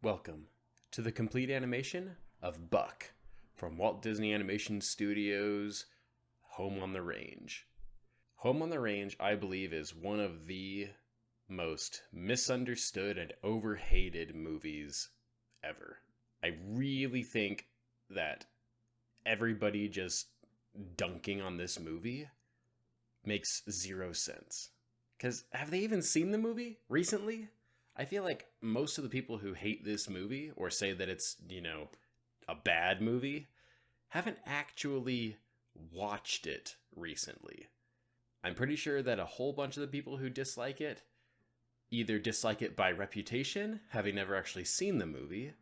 Welcome to the complete animation of Buck from Walt Disney Animation Studios' Home on the Range. Home on the Range, I believe, is one of the most misunderstood and overhated movies ever. I really think that everybody just dunking on this movie makes zero sense. Because have they even seen the movie recently? I feel like most of the people who hate this movie or say that it's, a bad movie haven't actually watched it recently. I'm pretty sure that a whole bunch of the people who dislike it either dislike it by reputation, having never actually seen the movie,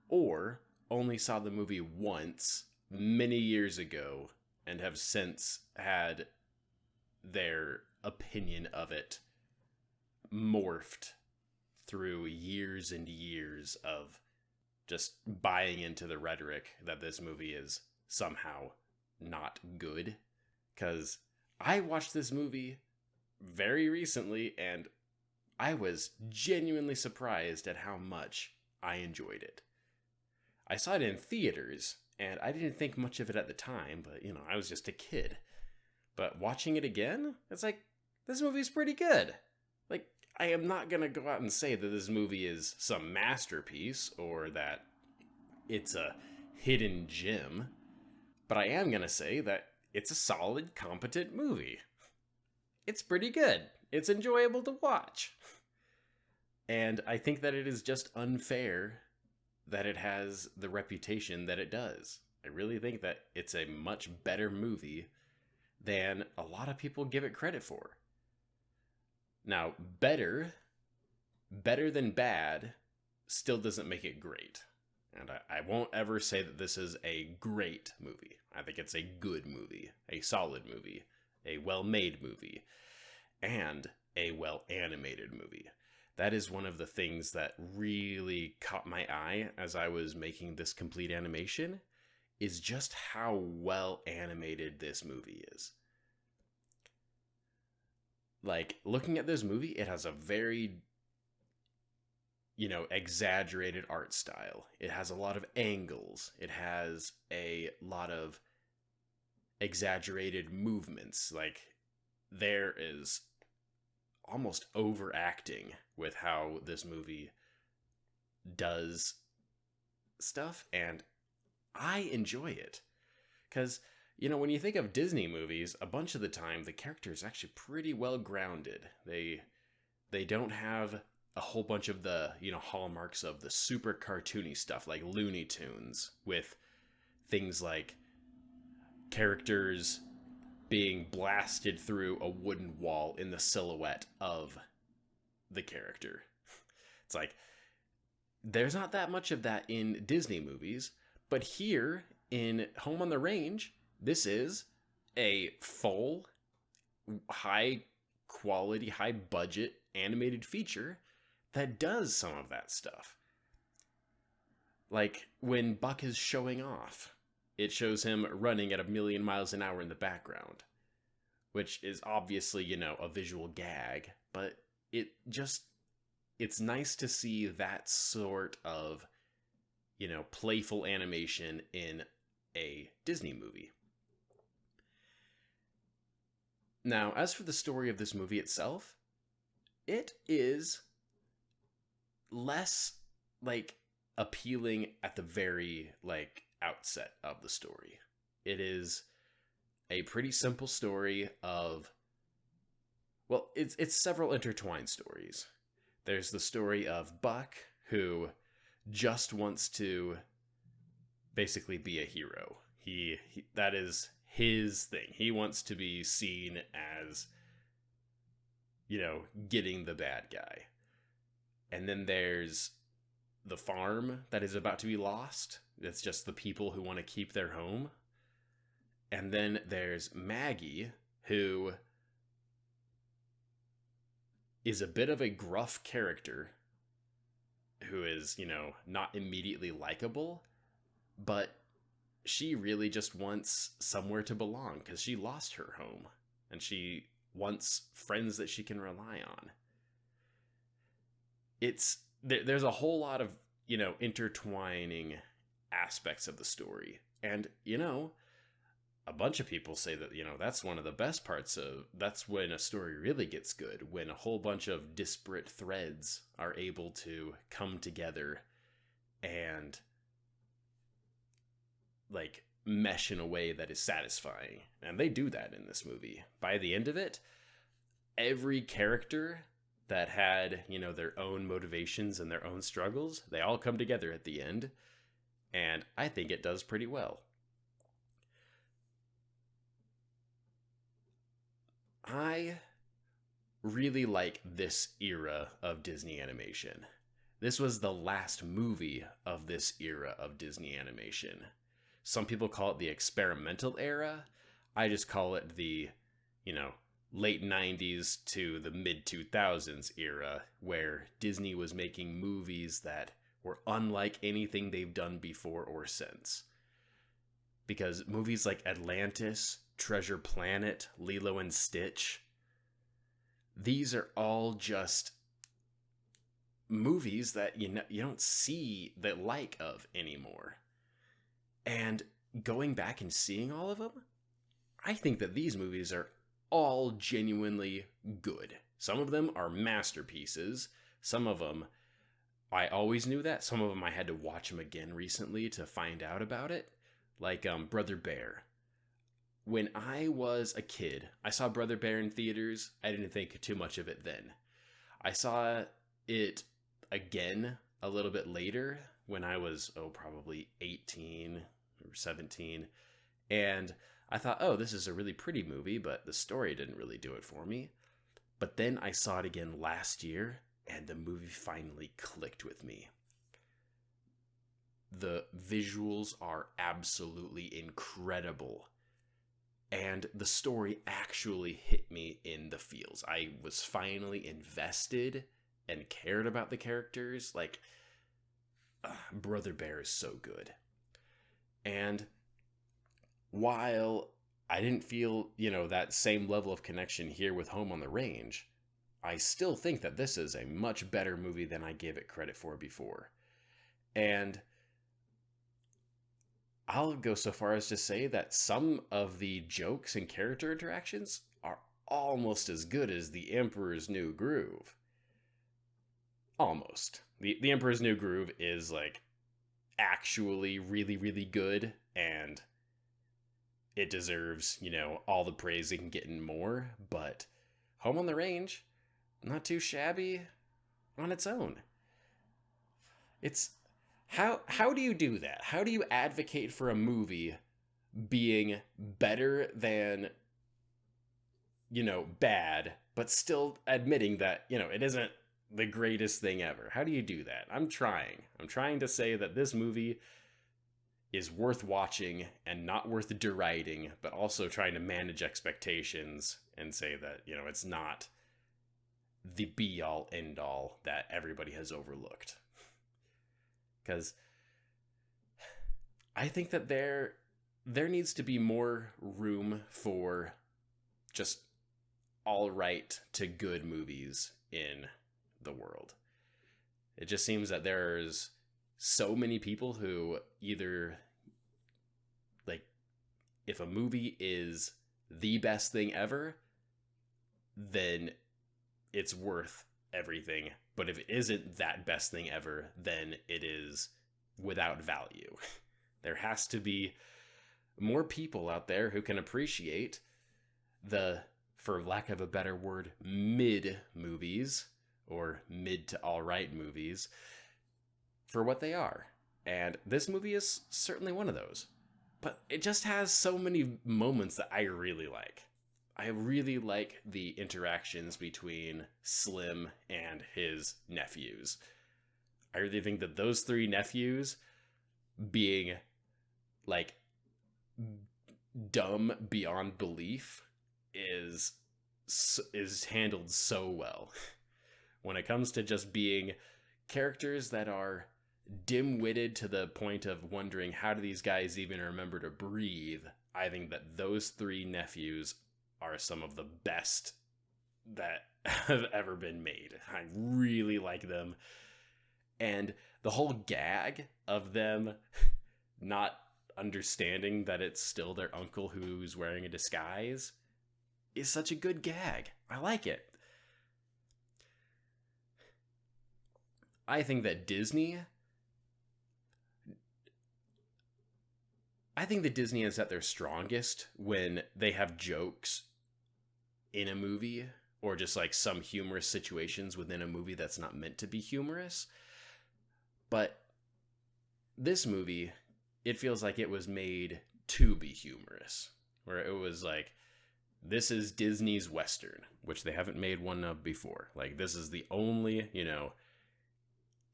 or only saw the movie once many years ago and have since had their opinion of it morphed through years and years of just buying into the rhetoric that this movie is somehow not good. Because I watched this movie very recently and I was genuinely surprised at how much I enjoyed it. I saw it in theaters and I didn't think much of it at the time, but I was just a kid. But watching it again, it's like, this movie's pretty good. Like, I am not going to go out and say that this movie is some masterpiece or that it's a hidden gem, but I am going to say that it's a solid, competent movie. It's pretty good. It's enjoyable to watch. And I think that it is just unfair that it has the reputation that it does. I really think that it's a much better movie than a lot of people give it credit for. Now, better than bad still doesn't make it great. And I won't ever say that this is a great movie. I think it's a good movie, a solid movie, a well-made movie, and a well-animated movie. That is one of the things that really caught my eye as I was making this complete animation, is just how well animated this movie is. Like, looking at this movie, it has a very, exaggerated art style. It has a lot of angles. It has a lot of exaggerated movements. Like, there is almost overacting with how this movie does stuff, and I enjoy it. Because when you think of Disney movies, a bunch of the time the character is actually pretty well grounded. They don't have a whole bunch of the hallmarks of the super cartoony stuff like Looney Tunes, with things like characters being blasted through a wooden wall in the silhouette of the character. It's like there's not that much of that in Disney movies, but here in Home on the Range, this is a full, high quality, high budget animated feature that does some of that stuff. Like when Buck is showing off, it shows him running at 1,000,000 miles an hour in the background, which is obviously, a visual gag, but it's nice to see that sort of, playful animation in a Disney movie. Now, as for the story of this movie itself, it is less appealing at the very outset of the story. It is a pretty simple story of, well, it's several intertwined stories. There's the story of Buck, who just wants to basically be a hero. He that is his thing. He wants to be seen as, getting the bad guy. And then there's the farm that is about to be lost. It's just the people who want to keep their home. And then there's Maggie, who is a bit of a gruff character who is, not immediately likable, but she really just wants somewhere to belong because she lost her home and she wants friends that she can rely on. There's a whole lot of intertwining aspects of the story. And, a bunch of people say that, that's one of the best parts that's when a story really gets good, when a whole bunch of disparate threads are able to come together and like mesh in a way that is satisfying. And they do that in this movie. By the end of it, every character that had, their own motivations and their own struggles, they all come together at the end. And I think it does pretty well. I really like this era of Disney animation. This was the last movie of this era of Disney animation. Some people call it the experimental era. I just call it the, late 90s to the mid 2000s era, where Disney was making movies that were unlike anything they've done before or since. Because movies like Atlantis, Treasure Planet, Lilo and Stitch, these are all just movies that you don't see the like of anymore. And going back and seeing all of them, I think that these movies are all genuinely good. Some of them are masterpieces. Some of them, I always knew that. Some of them I had to watch them again recently to find out about it. Like Brother Bear. When I was a kid, I saw Brother Bear in theaters. I didn't think too much of it then. I saw it again a little bit later when I was, probably 18 or 17. And I thought, this is a really pretty movie, but the story didn't really do it for me. But then I saw it again last year, and the movie finally clicked with me. The visuals are absolutely incredible. And the story actually hit me in the feels. I was finally invested and cared about the characters. Brother Bear is so good. And while I didn't feel, that same level of connection here with Home on the Range, I still think that this is a much better movie than I gave it credit for before. And I'll go so far as to say that some of the jokes and character interactions are almost as good as The Emperor's New Groove. Almost. The Emperor's New Groove is actually really, really good, and it deserves, all the praise it can get and more. But Home on the Range, not too shabby on its own. It's How do you do that? How do you advocate for a movie being better than, bad, but still admitting that, it isn't the greatest thing ever? How do you do that? I'm trying to say that this movie is worth watching and not worth deriding, but also trying to manage expectations and say that, it's not the be-all, end-all that everybody has overlooked. Because I think that there needs to be more room for just all right to good movies in the world. It just seems that there's so many people who either, if a movie is the best thing ever, then it's worth everything. But if it isn't that best thing ever, then it is without value. There has to be more people out there who can appreciate the, for lack of a better word, mid movies, or mid to all right movies, for what they are. And this movie is certainly one of those. But it just has so many moments that I really like. I really like the interactions between Slim and his nephews. I really think that those three nephews being dumb beyond belief is handled so well. When it comes to just being characters that are dim-witted to the point of wondering how do these guys even remember to breathe, I think that those three nephews are some of the best that have ever been made. I really like them. And the whole gag of them not understanding that it's still their uncle who's wearing a disguise is such a good gag. I like it. I think that Disney is at their strongest when they have jokes in a movie, or just like some humorous situations within a movie that's not meant to be humorous. But this movie, it feels like it was made to be humorous, where it was like, this is Disney's Western, which they haven't made one of before. Like, this is the only,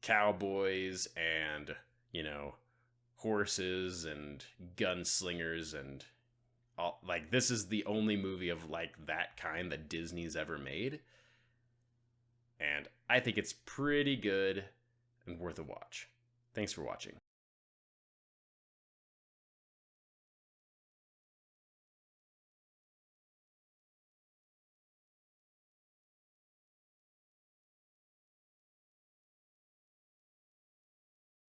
cowboys and, horses and gunslingers and all, like, this is the only movie of like that kind that Disney's ever made. And I think it's pretty good and worth a watch. Thanks for watching.